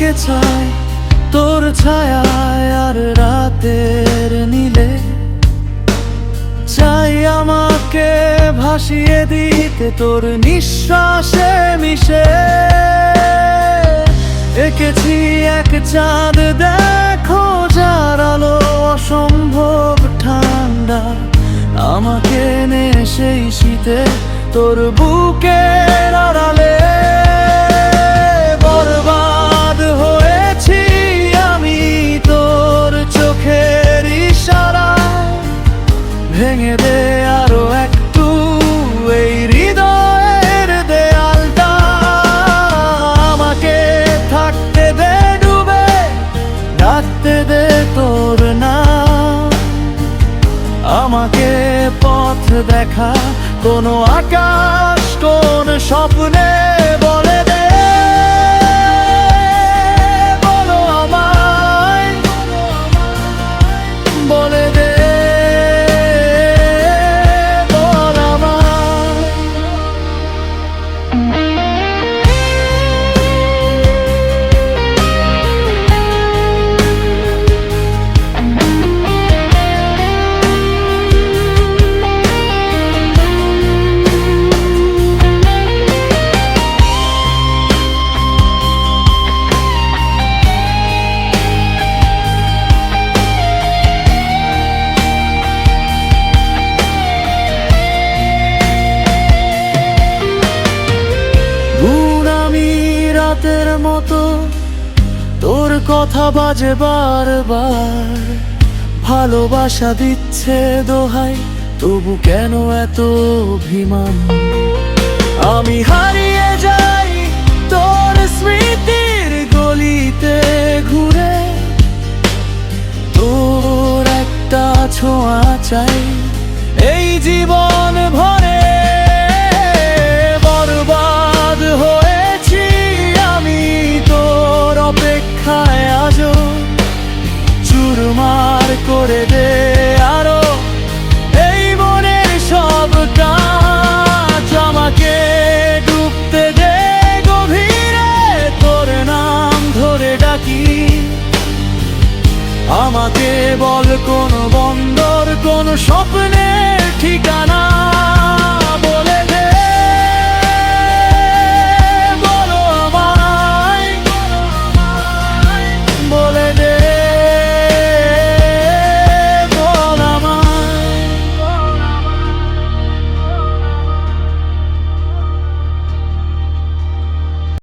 থাকতে চাই তোর ছায়ায় আর রাতের নীলে, চাই আমাকে ভাসিয়ে দিতে তোর নিঃশ্বাসে মিশে। এঁকেছি এক চাঁদ দেখো, যার আলো অসম্ভব ঠান্ডা, আমাকে নে সেই শীতে তোর বুকের আড়ালে। বরবাদ হয়েছি আমি তোর চোখের ইশারায়, ভেঙে দে আরো একটু এই হৃদয়ের দেয়ালটা। আমাকে থাকতে দে ডুবে, ডাকতে দে তোর নাম, আমাকে পথ দেখা কোনো আকাশ কোন স্বপ্নে বলে দে। বলো আমায়, বলে দে, বল আমায়। রাতের মতো তোর কথা বাজে বারবার, ভালোবাসা দিচ্ছে দোহাই, তবু কেন এত অভিমান? আমি হারিয়ে যাই তোর স্মৃতির গলিতে ঘুরে, তোর একটা ছোঁয়া চাই এই জীবন ভরে। বরবাদ হয়েছি আমি তোর অপেক্ষায়, আজও চুরমার করে দে আরো এই মনের সব কাজ। আমাকে ডুবতে দে গভীরে, তোর নাম ধরে ডাকি, আমাকে বল কোন বন্দর কোন স্বপ্নে